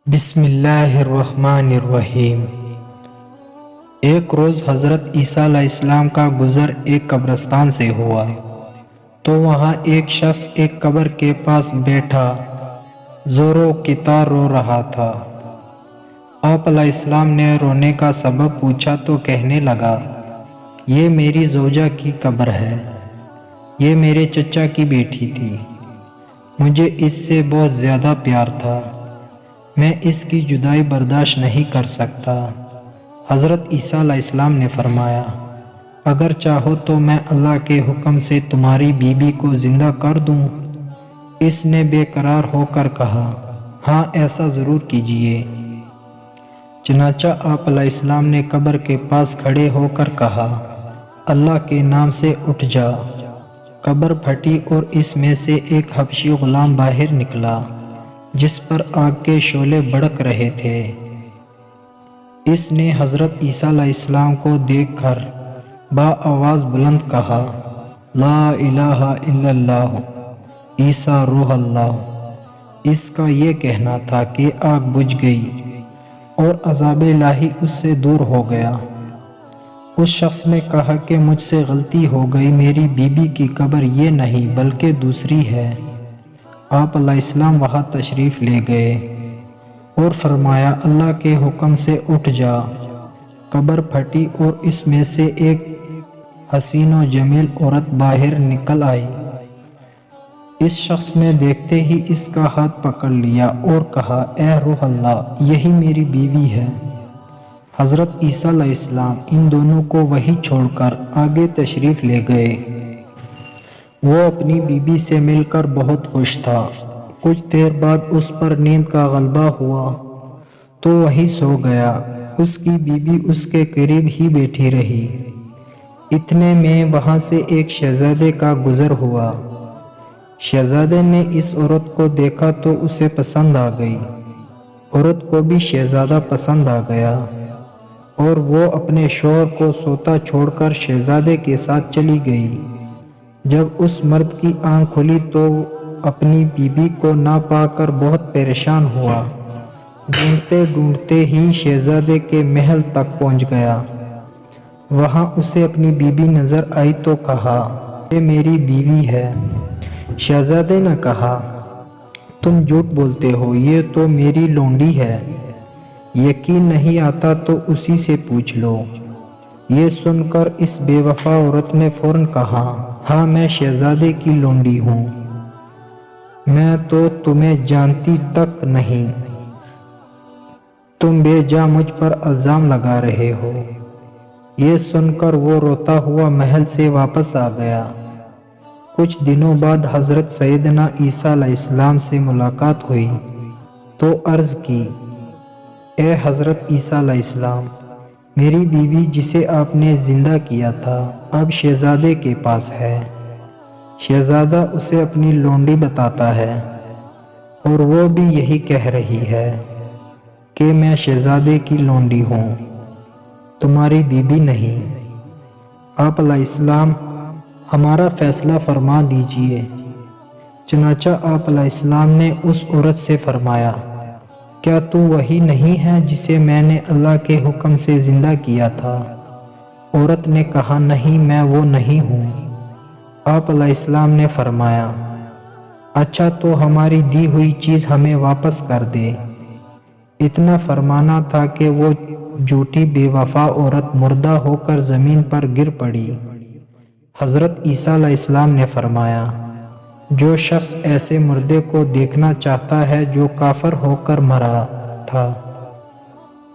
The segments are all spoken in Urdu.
بسم اللہ الرحمن الرحیم۔ ایک روز حضرت عیسیٰ علیہ السلام کا گزر ایک قبرستان سے ہوا تو وہاں ایک شخص ایک قبر کے پاس بیٹھا زوروں کی طرح رو رہا تھا۔ آپ علیہ السلام نے رونے کا سبب پوچھا تو کہنے لگا، یہ میری زوجہ کی قبر ہے، یہ میرے چچا کی بیٹی تھی، مجھے اس سے بہت زیادہ پیار تھا، میں اس کی جدائی برداشت نہیں کر سکتا۔ حضرت عیسیٰ علیہ السلام نے فرمایا، اگر چاہو تو میں اللہ کے حکم سے تمہاری بیوی کو زندہ کر دوں۔ اس نے بے قرار ہو کر کہا، ہاں ایسا ضرور کیجیے۔ چنانچہ آپ علیہ السلام نے قبر کے پاس کھڑے ہو کر کہا، اللہ کے نام سے اٹھ جا۔ قبر پھٹی اور اس میں سے ایک حبشی غلام باہر نکلا جس پر آگ کے شعلے بھڑک رہے تھے۔ اس نے حضرت عیسیٰ علیہ السلام کو دیکھ کر بآواز بلند کہا، لا الہ الا اللہ، عیسیٰ روح اللہ۔ اس کا یہ کہنا تھا کہ آگ بجھ گئی اور عذاب الہی اس سے دور ہو گیا۔ اس شخص نے کہا کہ مجھ سے غلطی ہو گئی، میری بیوی کی قبر یہ نہیں بلکہ دوسری ہے۔ آپ علیہ السلام وہاں تشریف لے گئے اور فرمایا، اللہ کے حکم سے اٹھ جا۔ قبر پھٹی اور اس میں سے ایک حسین و جمیل عورت باہر نکل آئی۔ اس شخص نے دیکھتے ہی اس کا ہاتھ پکڑ لیا اور کہا، اے روح اللہ، یہی میری بیوی ہے۔ حضرت عیسیٰ علیہ السلام ان دونوں کو وہیں چھوڑ کر آگے تشریف لے گئے۔ وہ اپنی بیوی سے مل کر بہت خوش تھا۔ کچھ دیر بعد اس پر نیند کا غلبہ ہوا تو وہیں سو گیا۔ اس کی بیوی اس کے قریب ہی بیٹھی رہی۔ اتنے میں وہاں سے ایک شہزادے کا گزر ہوا۔ شہزادے نے اس عورت کو دیکھا تو اسے پسند آ گئی۔ عورت کو بھی شہزادہ پسند آ گیا اور وہ اپنے شوہر کو سوتا چھوڑ کر شہزادے کے ساتھ چلی گئی۔ جب اس مرد کی آنکھ کھلی تو اپنی بیوی کو نہ پا کر بہت پریشان ہوا۔ ڈھونڈتے ڈھونڈتے ہی شہزادے کے محل تک پہنچ گیا۔ وہاں اسے اپنی بیوی نظر آئی تو کہا، یہ میری بیوی ہے۔ شہزادے نے کہا، تم جھوٹ بولتے ہو، یہ تو میری لونڈی ہے۔ یقین نہیں آتا تو اسی سے پوچھ لو۔ یہ سن کر اس بے وفا عورت نے فوراً کہا، ہاں میں شہزادے کی لونڈی ہوں، میں تو تمہیں جانتی تک نہیں، تم بے جا مجھ پر الزام لگا رہے ہو۔ یہ سن کر وہ روتا ہوا محل سے واپس آ گیا۔ کچھ دنوں بعد حضرت سیدنا عیسیٰ علیہ السلام سے ملاقات ہوئی تو عرض کی، اے حضرت عیسیٰ علیہ السلام، میری بیوی جسے آپ نے زندہ کیا تھا اب شہزادے کے پاس ہے۔ شہزادہ اسے اپنی لونڈی بتاتا ہے اور وہ بھی یہی کہہ رہی ہے کہ میں شہزادے کی لونڈی ہوں، تمہاری بیوی نہیں۔ آپ علیہ السلام ہمارا فیصلہ فرما دیجئے۔ چنانچہ آپ علیہ السلام نے اس عورت سے فرمایا، کیا تو وہی نہیں ہے جسے میں نے اللہ کے حکم سے زندہ کیا تھا؟ عورت نے کہا، نہیں میں وہ نہیں ہوں۔ آپ علیہ السلام نے فرمایا، اچھا تو ہماری دی ہوئی چیز ہمیں واپس کر دے۔ اتنا فرمانا تھا کہ وہ جھوٹی بے وفا عورت مردہ ہو کر زمین پر گر پڑی۔ حضرت عیسیٰ علیہ السلام نے فرمایا، جو شخص ایسے مردے کو دیکھنا چاہتا ہے جو کافر ہو کر مرا تھا،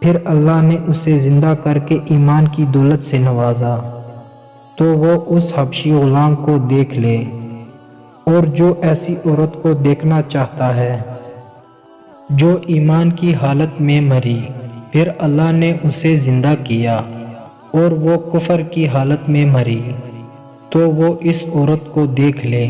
پھر اللہ نے اسے زندہ کر کے ایمان کی دولت سے نوازا، تو وہ اس حبشی غلام کو دیکھ لے۔ اور جو ایسی عورت کو دیکھنا چاہتا ہے جو ایمان کی حالت میں مری، پھر اللہ نے اسے زندہ کیا اور وہ کفر کی حالت میں مری، تو وہ اس عورت کو دیکھ لے۔